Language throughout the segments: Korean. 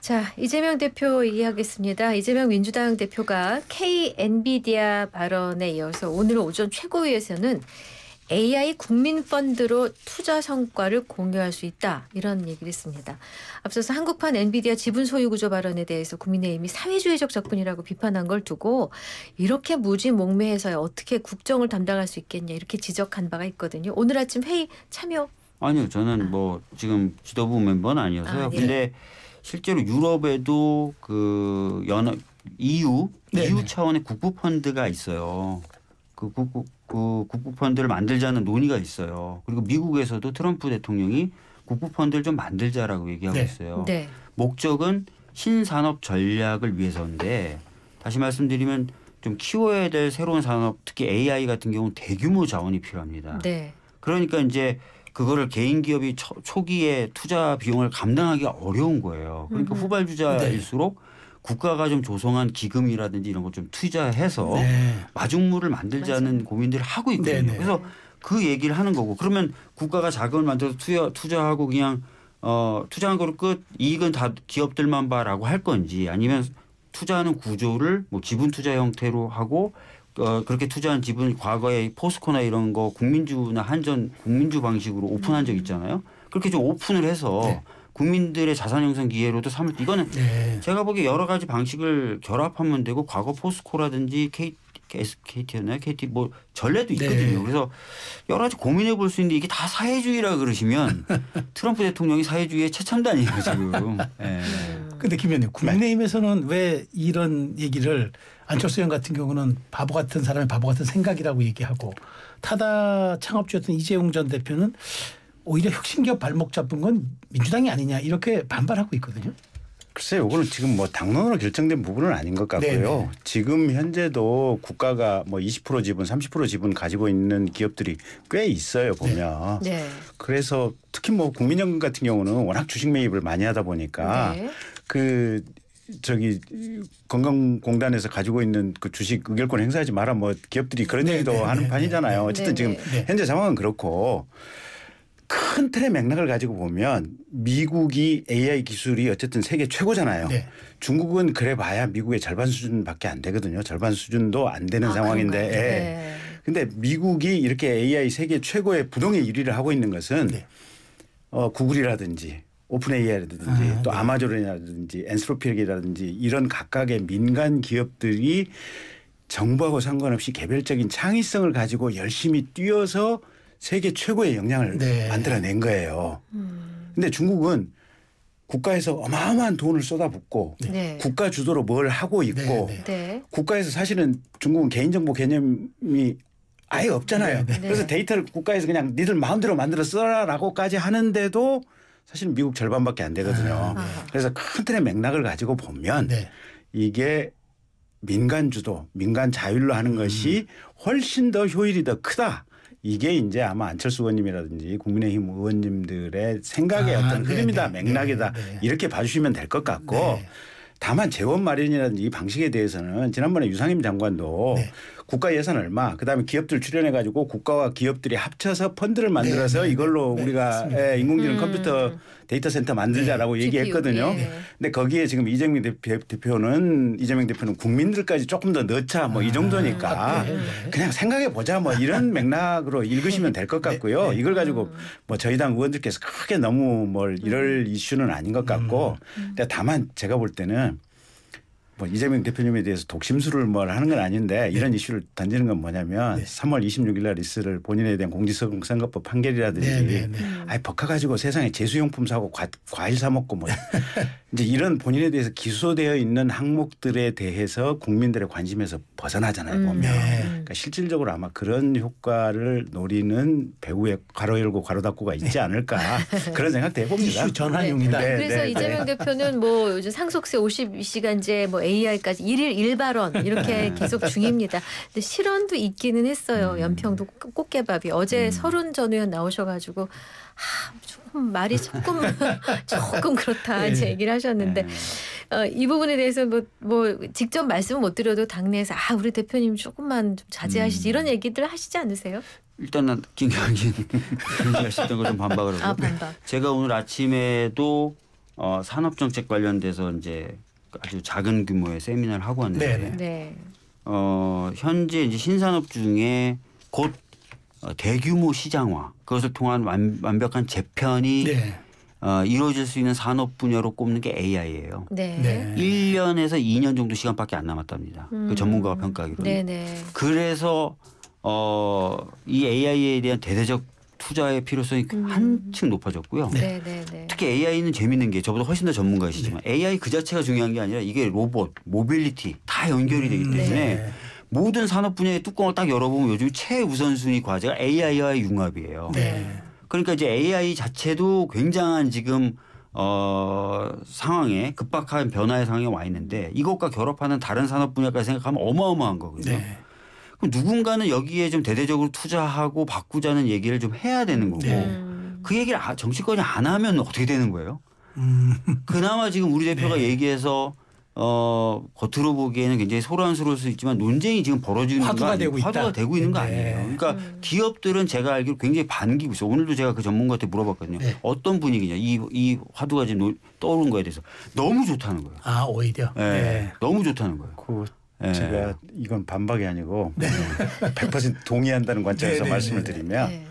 자, 이재명 대표 얘기하겠습니다. 이재명 민주당 대표가 K-엔비디아 발언에 이어서 오늘 오전 최고위에서는 AI 국민펀드로 투자 성과를 공유할 수 있다. 이런 얘기를 했습니다. 앞서서 한국판 엔비디아 지분 소유 구조 발언에 대해서 국민의힘이 사회주의적 접근이라고 비판한 걸 두고 이렇게 무지몽매해서 어떻게 국정을 담당할 수 있겠냐 이렇게 지적한 바가 있거든요. 오늘 아침 회의 참여? 아니요. 저는 지금 지도부 멤버는 아니어서요. 네. 근데 실제로 유럽에도 그 EU 차원의 국부 펀드가 있어요. 그 국부 펀드를 만들자는 논의가 있어요. 그리고 미국에서도 트럼프 대통령이 국부 펀드를 좀 만들자라고 얘기하고 있어요. 네. 목적은 신산업 전략을 위해서인데 다시 말씀드리면 좀 키워야 될 새로운 산업 특히 AI 같은 경우는 대규모 자원이 필요합니다. 네. 그러니까 이제 그거를 개인 기업이 초기에 투자 비용을 감당하기가 어려운 거예요. 그러니까 후발주자일수록 국가가 좀 조성한 기금이라든지 이런 거 좀 투자해서 마중물을 만들자는 고민들을 하고 있거든요. 그래서 그 얘기를 하는 거고 그러면 국가가 자금을 만들어서 투자하고 그냥 투자한 거를 끝 이익은 다 기업들만 봐라고 할 건지 아니면 투자하는 구조를 뭐 지분 투자 형태로 하고 그렇게 투자한 지분 과거에 포스코나 이런 거 국민주나 한전 국민주 방식으로 오픈한 적 있잖아요. 그렇게 좀 오픈을 해서 국민들의 자산 형성 기회로도 삼을 이거는 제가 보기에 여러 가지 방식을 결합하면 되고 과거 포스코라든지 KT였나요? KT 뭐 전례도 있거든요. 그래서 여러 가지 고민해 볼 수 있는데 이게 다 사회주의라 그러시면 트럼프 대통령이 사회주의의 최첨단이에요 지금. 그런데 김 의원님 국민의힘에서는 왜 이런 얘기를 안철수 의원 같은 경우는 바보 같은 사람의 바보 같은 생각이라고 얘기하고 타다 창업주였던 이재용 전 대표는 오히려 혁신기업 발목 잡은 건 민주당이 아니냐 이렇게 반발하고 있거든요. 글쎄요. 이거는 지금 뭐 당론으로 결정된 부분은 아닌 것 같고요. 지금 현재도 국가가 뭐 20% 지분 30% 지분 가지고 있는 기업들이 꽤 있어요 보면. 그래서 특히 뭐 국민연금 같은 경우는 워낙 주식 매입을 많이 하다 보니까 건강공단에서 가지고 있는 그 주식 의결권 행사하지 마라 뭐 기업들이 그런 얘기도 하는 판이잖아요. 어쨌든 지금 현재 상황은 그렇고 큰 틀의 맥락을 가지고 보면 미국이 AI 기술이 어쨌든 세계 최고잖아요. 중국은 그래 봐야 미국의 절반 수준밖에 안 되거든요. 절반 수준도 안 되는 상황인데. 근데 미국이 이렇게 AI 세계 최고의 부동의 1위를 하고 있는 것은 구글이라든지 오픈 AI라든지 또 아마존이라든지 엔스로피라든지 이런 각각의 민간 기업들이 정부하고 상관없이 개별적인 창의성을 가지고 열심히 뛰어서 세계 최고의 역량을 만들어낸 거예요. 그런데 중국은 국가에서 어마어마한 돈을 쏟아붓고 국가 주도로 뭘 하고 있고 국가에서 사실은 중국은 개인정보 개념이 아예 없잖아요. 그래서 데이터를 국가에서 그냥 니들 마음대로 만들어 써라라고까지 하는데도 사실 미국 절반밖에 안 되거든요. 그래서 큰 틀의 맥락을 가지고 보면 이게 민간 주도, 민간 자율로 하는 것이 훨씬 더 효율이 더 크다. 이게 이제 아마 안철수 의원님이라든지 국민의힘 의원님들의 생각의 어떤 흐름이다, 맥락이다 이렇게 봐주시면 될 것 같고 다만 재원 마련이라든지 이 방식에 대해서는 지난번에 유상임 장관도 국가 예산 얼마 그다음에 기업들 출연해 가지고 국가와 기업들이 합쳐서 펀드를 만들어서 이걸로 우리가 인공지능 컴퓨터 데이터 센터 만들자라고 얘기했거든요. 근데 거기에 지금 이재명 대표는 국민들까지 조금 더 넣자 뭐 이 정도니까 그냥 생각해 보자 뭐 이런 맥락으로 읽으시면 될 것 같고요. 이걸 가지고 뭐 저희 당 의원들께서 크게 너무 뭘 이럴 이슈는 아닌 것 같고 근데 다만 제가 볼 때는 뭐 이재명 대표님에 대해서 독심술을 뭘 하는 건 아닌데 이런 이슈를 던지는 건 뭐냐면 3월 26일 날 있을 본인에 대한 공직선거법 판결이라든지 법카 가지고 세상에 제수용품 사고 과일 사 먹고 뭐 이제 이런 본인에 대해서 기소되어 있는 항목들에 대해서 국민들의 관심에서 벗어나잖아요 보면. 그러니까 실질적으로 아마 그런 효과를 노리는 배후에 괄호 열고 괄호 닫고가 있지 않을까 그런 생각도 해봅니다. 이슈 전환용이다. 그래서 이재명 대표는 뭐 요즘 상속세 52시간제 뭐 AI까지 일일 일발언 이렇게 계속 중입니다. 근데 실언도 있기는 했어요. 연평도 꽃게밥이 어제 서른 전 의원 나오셔가지고 조금 말이 조금 그렇다 이제 얘기를 하셨는데 이 부분에 대해서 뭐 직접 말씀은 못 드려도 당내에서 우리 대표님 조금만 좀 자제하시지 이런 얘기들 하시지 않으세요? 일단은 김경진 하셨던 걸 좀 반박을 하고 반박. 제가 오늘 아침에도 산업 정책 관련돼서 이제 아주 작은 규모의 세미나를 하고 왔는데 네. 현재 이제 신산업 중에 곧 대규모 시장화 그것을 통한 완벽한 재편이 네. 이루어질 수 있는 산업 분야로 꼽는 게 AI예요. 네. 네. 1년에서 2년 정도 시간밖에 안 남았답니다. 그 전문가가 평가하기로는. 네네. 그래서 이 AI에 대한 대대적 투자의 필요성이 한층 높아졌고요. 네네네. 특히 AI는 재밌는 게 저보다 훨씬 더 전문가이시지만 AI 그 자체가 중요한 게 아니라 이게 로봇, 모빌리티 다 연결이 되기 때문에 네. 모든 산업 분야의 뚜껑을 딱 열어보면 요즘 최우선순위 과제가 AI와의 융합이에요. 네. 그러니까 이제 AI 자체도 굉장한 지금 상황에 급박한 변화의 상황에 와 있는데 이것과 결합하는 다른 산업 분야까지 생각하면 어마어마한 거거든요. 네. 그럼 누군가는 여기에 좀 대대적으로 투자하고 바꾸자는 얘기를 좀 해야 되는 거고 네. 그 얘기를 정치권이 안 하면 어떻게 되는 거예요? 그나마 지금 우리 대표가 네. 얘기해서 겉으로 보기에는 굉장히 소란스러울 수 있지만 논쟁이 지금 벌어지는 화두가 되고 있다. 화두가 되고 있는 거 네. 아니에요. 그러니까 기업들은 제가 알기로 굉장히 반기고 있어요. 오늘도 제가 그 전문가한테 물어봤거든요. 네. 어떤 분위기냐. 이 화두가 지금 떠오른 거에 대해서 너무 좋다는 거예요. 아 오히려. 네. 네. 너무 좋다는 거예요. 네. 제가 이건 반박이 아니고 100% 동의한다는 관점에서 네, 네, 말씀을 네, 드리면 네.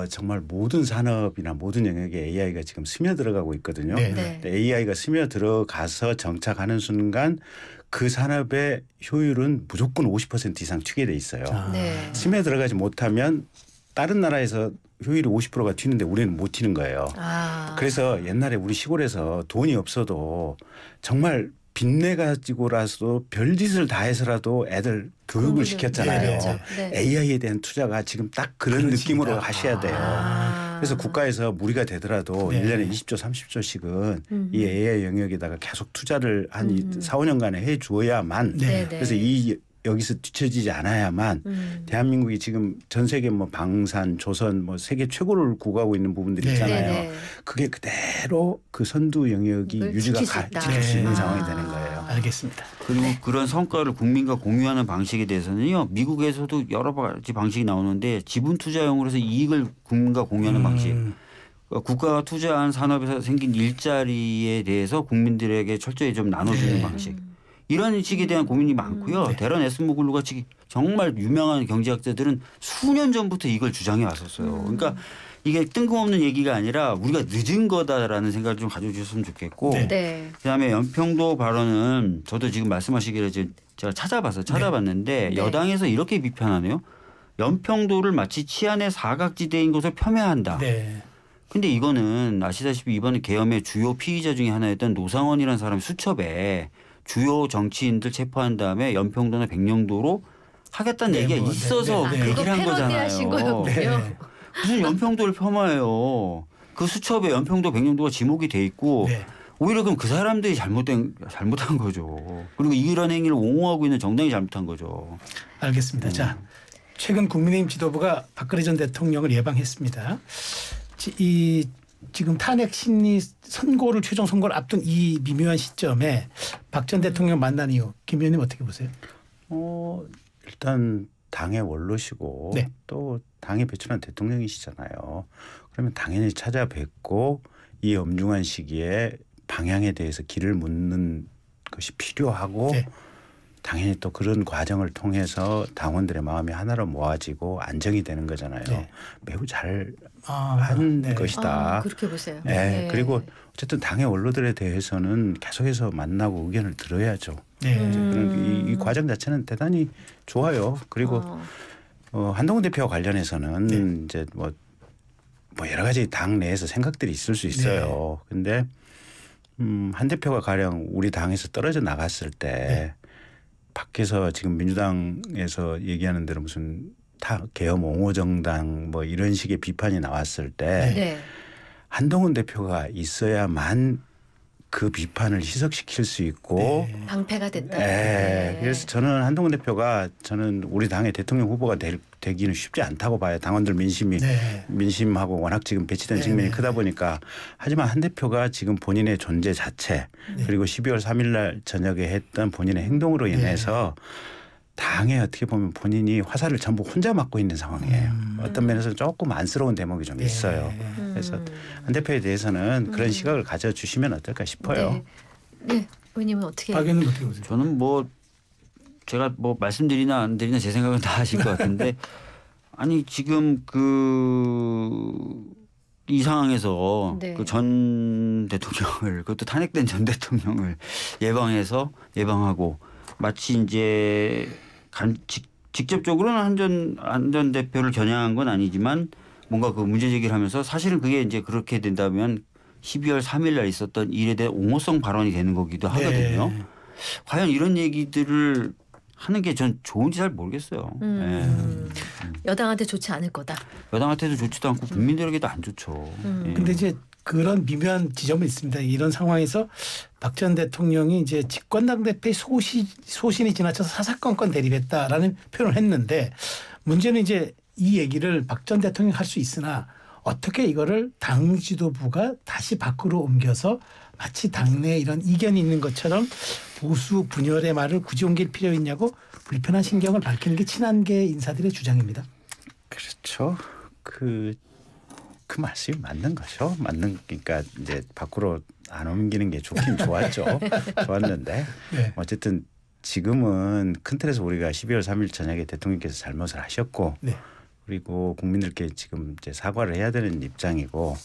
정말 모든 산업이나 모든 영역에 AI가 지금 스며들어가고 있거든요. 네. 네. AI가 스며들어가서 정착하는 순간 그 산업의 효율은 무조건 50% 이상 튀게 돼 있어요. 네. 스며들어가지 못하면 다른 나라에서 효율이 50%가 튀는데 우리는 못 튀는 거예요. 아. 그래서 옛날에 우리 시골에서 돈이 없어도 정말 빚내 가지고라도 별짓을 다 해서라도 애들 교육을 시켰잖아요. 그렇죠. 네. AI에 대한 투자가 지금 딱 그런 그렇습니다. 느낌으로 하셔야 돼요. 아. 그래서 국가에서 무리가 되더라도 네. 1년에 20조 30조씩은 이 AI 영역에다가 계속 투자를 한 4, 5년간에 해 주어야만 네. 그래서 여기서 뒤처지지 않아야만 대한민국이 지금 전 세계 뭐 방산, 조선 뭐 세계 최고를 구가하고 있는 부분들이 네. 있잖아요. 네네. 그게 그대로 그 선두 영역이 그걸 유지가 지킬 수 있다. 지킬 수 있는 네. 상황이 아. 되는 거예요. 알겠습니다. 그리고 그런 성과를 국민과 공유하는 방식에 대해서는요. 미국에서도 여러 가지 방식이 나오는데 지분 투자용으로 해서 이익을 국민과 공유하는 방식. 국가가 투자한 산업에서 생긴 일자리에 대해서 국민들에게 철저히 좀 나눠주는 네. 방식. 이런 식에 대한 고민이 많고요. 네. 데런 에스모글루 같이 정말 유명한 경제학자들은 수년 전부터 이걸 주장해 왔었어요. 그러니까 이게 뜬금없는 얘기가 아니라 우리가 늦은 거다라는 생각을 좀 가져주셨으면 좋겠고 네. 네. 그다음에 연평도 발언은 저도 지금 말씀하시기를 제가 찾아봤는데 네. 여당에서 이렇게 비판하네요. 연평도를 마치 치안의 사각지대인 것을 폄훼한다. 네. 근데 이거는 아시다시피 이번에 계엄의 주요 피의자 중에 하나였던 노상원이라는 사람 수첩에 주요 정치인들 체포한 다음에 연평도나 백령도로 하겠다는 네, 얘기가 뭐, 있어서 네, 그 네. 그거 얘기를 한 패러디하신 거잖아요. 거였군요. 네. 무슨 연평도를 폄하해요. 그 수첩에 연평도 백령도가 지목이 돼 있고 네. 오히려 그럼 그 사람들이 잘못한 거죠. 그리고 이런 행위를 옹호하고 있는 정당이 잘못한 거죠. 알겠습니다. 자, 최근 국민의힘 지도부가 박근혜 전 대통령을 예방했습니다. 지금 탄핵 심리 선고를 최종 선고를 앞둔 이 미묘한 시점에 박 전 대통령 만난 이유 김 의원님 어떻게 보세요? 일단 당의 원로시고 네. 또 당이 배출한 대통령이시잖아요. 그러면 당연히 찾아뵙고 이 엄중한 시기에 방향에 대해서 길을 묻는 것이 필요하고 네. 당연히 또 그런 과정을 통해서 당원들의 마음이 하나로 모아지고 안정이 되는 거잖아요. 네. 매우 잘 아, 한 네. 것이다. 그렇게 보세요. 네. 그리고 어쨌든 당의 원로들에 대해서는 계속해서 만나고 의견을 들어야죠. 네. 그런 이 과정 자체는 대단히 좋아요. 그리고 한동훈 대표와 관련해서는 네. 이제 뭐 여러 가지 당 내에서 생각들이 있을 수 있어요. 근데 한 대표가 가령 우리 당에서 떨어져 나갔을 때 네. 밖에서 지금 민주당에서 얘기하는 대로 무슨 계엄 옹호 정당 뭐 이런 식의 비판이 나왔을 때 네. 한동훈 대표가 있어야만 그 비판을 희석시킬 수 있고 네. 방패가 됐다. 네. 그래서 저는 한동훈 대표가 저는 우리 당의 대통령 후보가 되기는 쉽지 않다고 봐요. 당원들 네. 민심하고 워낙 지금 배치된 측면이 크다 보니까 하지만 한 대표가 지금 본인의 존재 자체 그리고 12월 3일 날 저녁에 했던 본인의 행동으로 인해서 당에 어떻게 보면 본인이 화살을 전부 혼자 맞고 있는 상황이에요. 어떤 면에서 조금 안쓰러운 대목이 좀 있어요. 그래서 안 대표에 대해서는 그런 시각을 가져주시면 어떨까 싶어요. 네, 의원님은 어떻게? 박 의원님 어떻게 보세요? 저는 뭐 제가 뭐 말씀드리나 안 드리나 제 생각은 다 아실 것 같은데 아니 지금 이 상황에서 네. 그 전 대통령을 그것도 탄핵된 전 대통령을 예방하고 마치 이제 직접적으로는 한 전 대표를 겨냥한 건 아니지만 뭔가 그 문제 제기를 하면서 사실은 그게 이제 그렇게 된다면 12월 3일 날 있었던 일에 대한 옹호성 발언이 되는 거기도 하거든요. 네. 과연 이런 얘기들을 하는 게 전 좋은지 잘 모르겠어요. 여당한테 좋지 않을 거다. 여당한테도 좋지도 않고 국민들에게도 안 좋죠. 예. 근데 이제 그런 미묘한 지점은 있습니다. 이런 상황에서 박 전 대통령이 이제 집권당대표의 소신이 지나쳐서 사사건건 대립했다라는 표현을 했는데 문제는 이제 이 얘기를 박 전 대통령이 할 수 있으나 어떻게 이거를 당 지도부가 다시 밖으로 옮겨서 마치 당내에 이런 이견이 있는 것처럼 보수 분열의 말을 굳이 옮길 필요 있냐고 불편한 신경을 밝히는 게 친한계 인사들의 주장입니다. 그렇죠. 그 말씀이 맞는 거죠. 그러니까 이제 밖으로 안 옮기는 게 좋긴 좋았죠. 좋았는데 네. 어쨌든 지금은 큰 틀에서 우리가 12월 3일 저녁에 대통령께서 잘못을 하셨고 네. 그리고 국민들께 지금 이제 사과를 해야 되는 입장이고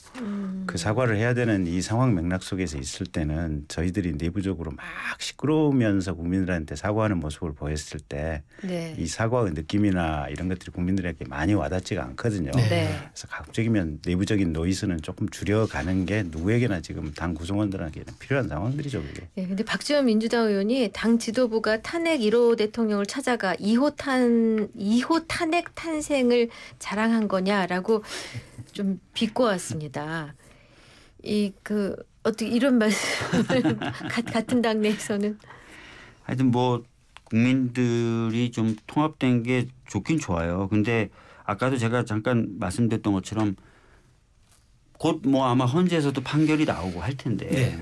그 사과를 해야 되는 이 상황 맥락 속에서 있을 때는 저희들이 내부적으로 막 시끄러우면서 국민들한테 사과하는 모습을 보였을 때 이 사과의 느낌이나 이런 것들이 국민들에게 많이 와닿지가 않거든요. 네. 그래서 가급적이면 내부적인 노이즈는 조금 줄여가는 게 누구에게나 지금 당 구성원들에게는 필요한 상황들이죠. 그게. 네, 근데 박지원 민주당 의원이 당 지도부가 탄핵 1호 대통령을 찾아가 2호 탄핵 탄생을 자랑한 거냐라고 좀 비꼬았습니다. 어떻게 이런 말씀을 같은 당내에서는 하여튼 뭐 국민들이 좀 통합된 게 좋긴 좋아요. 근데 아까도 제가 잠깐 말씀드렸던 것처럼 곧 뭐 아마 헌재에서도 판결이 나오고 할 텐데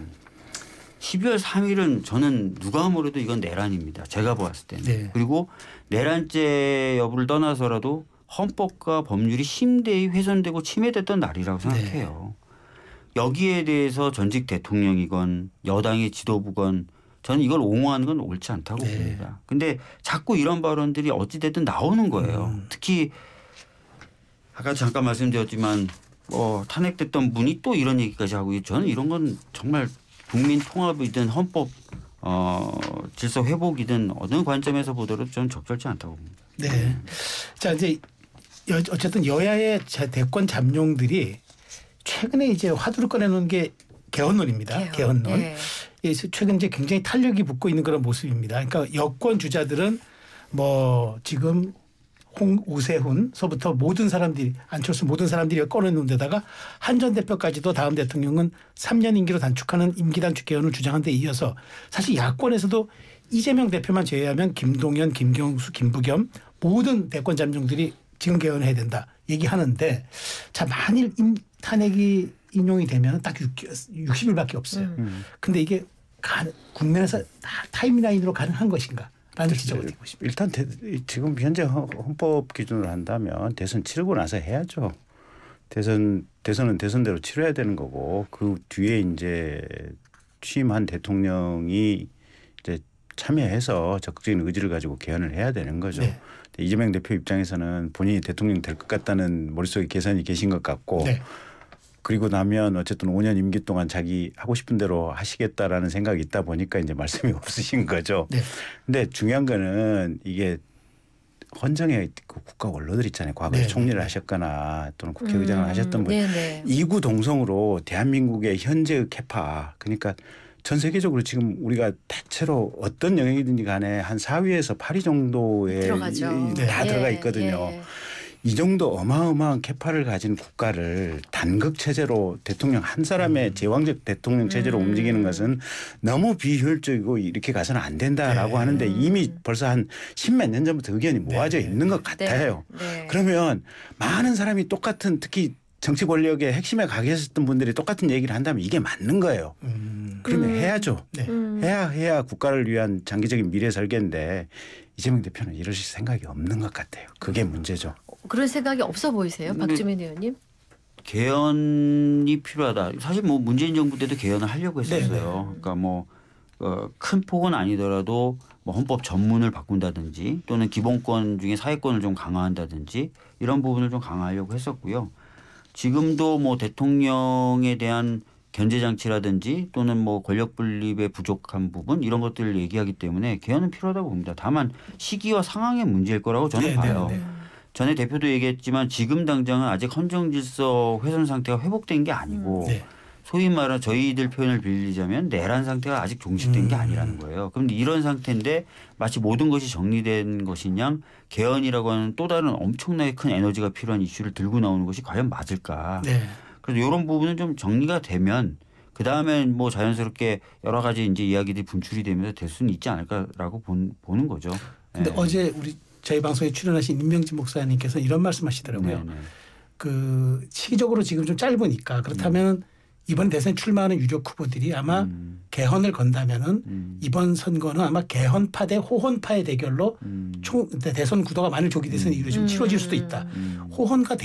12월 3일은 저는 누가 뭐래도 이건 내란입니다. 제가 보았을 때는. 네. 그리고 내란죄 여부를 떠나서라도 헌법과 법률이 심대히 훼손되고 침해됐던 날이라고 생각해요. 여기에 대해서 전직 대통령이건 여당의 지도부건 저는 이걸 옹호하는 건 옳지 않다고 봅니다. 근데 자꾸 이런 발언들이 어찌됐든 나오는 거예요. 특히 아까 잠깐 말씀드렸지만 탄핵됐던 분이 또 이런 얘기까지 하고 저는 이런 건 정말 국민 통합이든 헌법 질서 회복이든 어느 관점에서 보더라도 저는 적절치 않다고 봅니다. 네. 자 이제 어쨌든 여야의 대권 잠룡들이 최근에 이제 화두를 꺼내놓은 게 개헌론입니다. 개헌론. 네. 최근 이제 굉장히 탄력이 붙고 있는 그런 모습입니다. 그러니까 여권 주자들은 뭐 지금 오세훈서부터 모든 사람들이 안철수 모든 사람들이 꺼내놓은 데다가 한 전 대표까지도 다음 대통령은 3년 임기로 단축하는 임기 단축 개헌을 주장한 데 이어서 사실 야권에서도 이재명 대표만 제외하면 김동연, 김경수, 김부겸 모든 대권 잠룡들이 지금 개헌해야 된다 얘기하는데 자 만일 탄핵이 인용이 되면 딱 60일밖에 없어요. 근데 이게 국내에서 타임라인으로 가능한 것인가? 라는 지적을 드리고 싶습니다. 일단 지금 현재 헌법 기준으로 한다면 대선 치르고 나서 해야죠. 대선은 대선대로 치러야 되는 거고 그 뒤에 이제 취임한 대통령이 이제 참여해서 적극적인 의지를 가지고 개헌을 해야 되는 거죠. 네. 이재명 대표 입장에서는 본인이 대통령 될 것 같다는 머릿속에 계산이 계신 것 같고 네. 그리고 나면 어쨌든 5년 임기 동안 자기 하고 싶은 대로 하시겠다라는 생각이 있다 보니까 이제 말씀이 없으신 거죠. 네. 근데 중요한 거는 이게 헌정의 그 국가 원로들 있잖아요. 과거에 네. 총리를 하셨거나 또는 국회의장을 하셨던 분. 네네. 이구동성으로 대한민국의 현재의 캐파 그러니까 전 세계적으로 지금 우리가 대체로 어떤 영역이든지 간에 한 4위에서 8위 정도에 들어가죠. 다 들어가 있거든요. 예. 이 정도 어마어마한 캐파를 가진 국가를 단극 체제로 대통령 한 사람의 제왕적 대통령 체제로 움직이는 것은 너무 비효율적이고 이렇게 가서는 안 된다라고 하는데 이미 벌써 한 10몇 년 전부터 의견이 모아져 있는 것 같아요. 네. 그러면 많은 사람이 똑같은 특히 정치 권력의 핵심에 가 계셨던 분들이 똑같은 얘기를 한다면 이게 맞는 거예요. 그러면 해야죠. 네. 해야 국가를 위한 장기적인 미래 설계인데 이재명 대표는 이러실 생각이 없는 것 같아요. 그게 문제죠. 그런 생각이 없어 보이세요, 박주민 의원님? 개헌이 필요하다. 사실 뭐 문재인 정부 때도 개헌을 하려고 했었어요. 그러니까 뭐 큰 폭은 아니더라도 뭐 헌법 전문을 바꾼다든지 또는 기본권 중에 사회권을 좀 강화한다든지 이런 부분을 좀 강화하려고 했었고요. 지금도 뭐 대통령에 대한 견제 장치라든지 또는 뭐 권력 분립의 부족한 부분 이런 것들을 얘기하기 때문에 개헌은 필요하다고 봅니다. 다만 시기와 상황의 문제일 거라고 저는 봐요. 전에 대표도 얘기했지만 지금 당장은 아직 헌정 질서 훼손 상태가 회복된 게 아니고 소위 말하는 저희들 표현을 빌리자면 내란 상태가 아직 종식된 게 아니라는 거예요. 그런데 이런 상태인데 마치 모든 것이 정리된 것이냐 개헌이라고 하는 또 다른 엄청나게 큰 에너지가 필요한 이슈를 들고 나오는 것이 과연 맞을까. 그래서 이런 부분은 좀 정리가 되면 그다음에 뭐 자연스럽게 여러 가지 이제 이야기들이 분출이 되면서 될 수는 있지 않을까라고 보는 거죠. 근데 어제 저희 방송에 출연하신 임명진 목사님께서 이런 말씀하시더라고요. 그 시기적으로 지금 좀 짧으니까 그렇다면 이번 대선에 출마하는 유력 후보들이 아마 개헌을 건다면은 이번 선거는 아마 개헌파 대 호헌파의 대결로 대선 구도가 만일 조기 대선이 이루어지면 치러질 수도 있다. 호헌과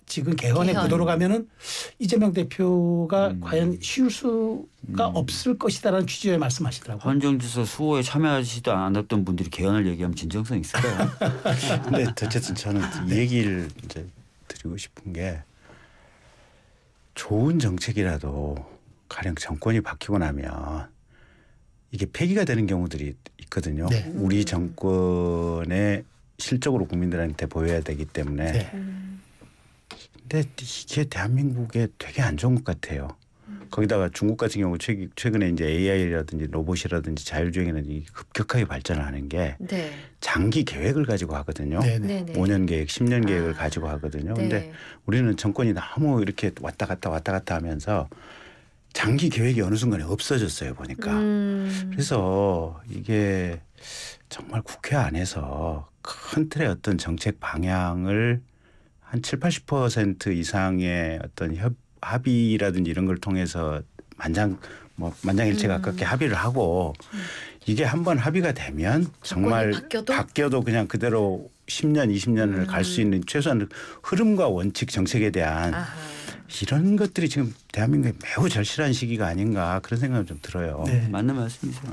지금 개헌의 구도로 가면은 이재명 대표가 과연 쉬울 수가 없을 것이다라는 취지의 말씀하시더라고요. 헌정질서 수호에 참여하시지도 않았던 분들이 개헌을 얘기하면 진정성 있을까요? 근데 어쨌든 저는 이 얘기를 이제 드리고 싶은 게 좋은 정책이라도 가령 정권이 바뀌고 나면 이게 폐기가 되는 경우들이 있거든요. 우리 정권의 실적으로 국민들한테 보여야 되기 때문에. 근데 이게 대한민국에 되게 안 좋은 것 같아요. 거기다가 중국 같은 경우 최근에 이제 AI라든지 로봇이라든지 자율주행이라든지 급격하게 발전을 하는 게 장기 계획을 가지고 하거든요. 5년 계획, 10년 계획을 가지고 하거든요. 근데 우리는 정권이 너무 이렇게 왔다 갔다 하면서 장기 계획이 어느 순간에 없어졌어요 보니까. 그래서 이게 정말 국회 안에서 큰 틀의 어떤 정책 방향을 한 70~80% 이상의 어떤 합의라든지 이런 걸 통해서 만장일치 가깝게 합의를 하고 이게 한번 합의가 되면 정말 바뀌어도 그냥 그대로 10년, 20년을 갈 수 있는 최소한 흐름과 원칙 정책에 대한 이런 것들이 지금 대한민국에 매우 절실한 시기가 아닌가 그런 생각이 좀 들어요. 맞는 말씀이세요.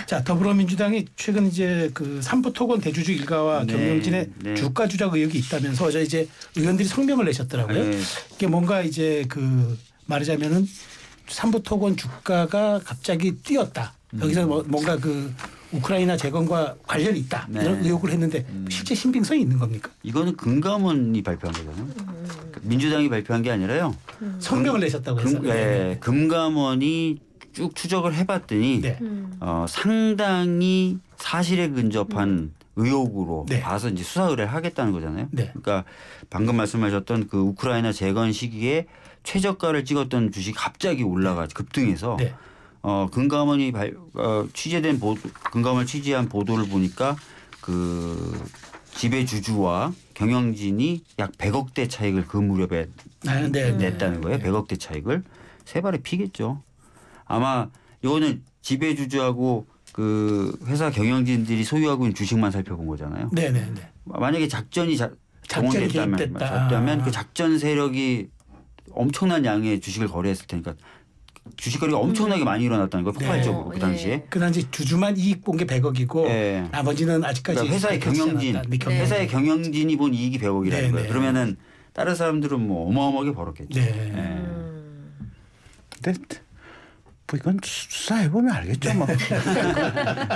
자, 더불어민주당이 최근 이제 그 삼부토건 대주주 일가와 경영진의 주가 조작 의혹이 있다면서 어제 이제 의원들이 성명을 내셨더라고요. 이게 뭔가 이제 그 말하자면은 삼부토건 주가가 갑자기 뛰었다. 여기서 뭔가 그 우크라이나 재건과 관련이 있다. 이런 의혹을 했는데 실제 신빙성이 있는 겁니까? 이거는 금감원이 발표한 거잖아요. 민주당이 발표한 게 아니라요. 성명을 내셨다고 해서. 금감원이 쭉 추적을 해봤더니 상당히 사실에 근접한 의혹으로 봐서 이제 수사 의뢰를 하겠다는 거잖아요. 그러니까 방금 말씀하셨던 그 우크라이나 재건 시기에 최저가를 찍었던 주식이 갑자기 올라가 급등해서 금감원이 금감원을 취재한 보도를 보니까 그 지배주주와 경영진이 약 100억대 차익을 그 무렵에 냈다는 거예요. 100억대 차익을 세 발에 피겠죠. 아마 이거는 지배주주하고 그 회사 경영진들이 소유하고 있는 주식만 살펴본 거잖아요. 만약에 작전이 작동됐다면 그 작전 세력이 엄청난 양의 주식을 거래했을 테니까 주식 거래가 엄청나게 많이 일어났다는 거예요. 폭발적으로 그 당시에. 그 당시 주주만 이익 본 게 100억이고 나머지는 아직까지 그러니까 회사의 경영진이 본 이익이 100억이라는 거예요. 그러면은 다른 사람들은 뭐 어마어마하게 벌었겠죠. 근데 뭐 이건 수사해 보면 알겠죠. 뭐.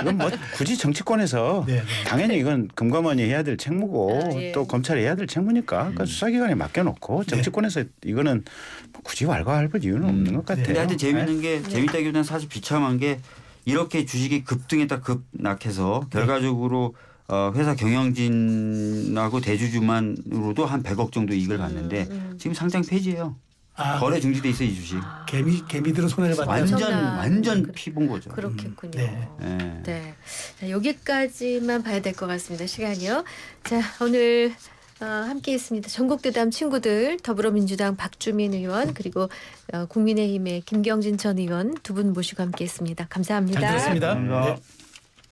이건 뭐 굳이 정치권에서 당연히 이건 금감원이 해야 될 책무고 또 검찰이 해야 될 책무니까 그러니까 수사기관에 맡겨놓고 정치권에서 이거는 뭐 굳이 왈가왈부할 이유는 없는 것 같아요. 근데 하여튼 재밌는 게 재밌다기보다는 사실 비참한 게 이렇게 주식이 급등했다 급락해서 결과적으로 회사 경영진하고 대주주만으로도 한 100억 정도 이익을 봤는데 지금 상장 폐지예요. 거래 중지돼 있어요, 이 주식. 개미들은 손해를 봤다. 완전 피본 거죠. 그렇겠군요. 자, 여기까지만 봐야 될 것 같습니다. 시간이요. 자, 오늘 함께했습니다. 전국대담 친구들 더불어민주당 박주민 의원 그리고 국민의힘의 김경진 전 의원 두 분 모시고 함께했습니다. 감사합니다. 잘 들었습니다. 감사합니다. 네.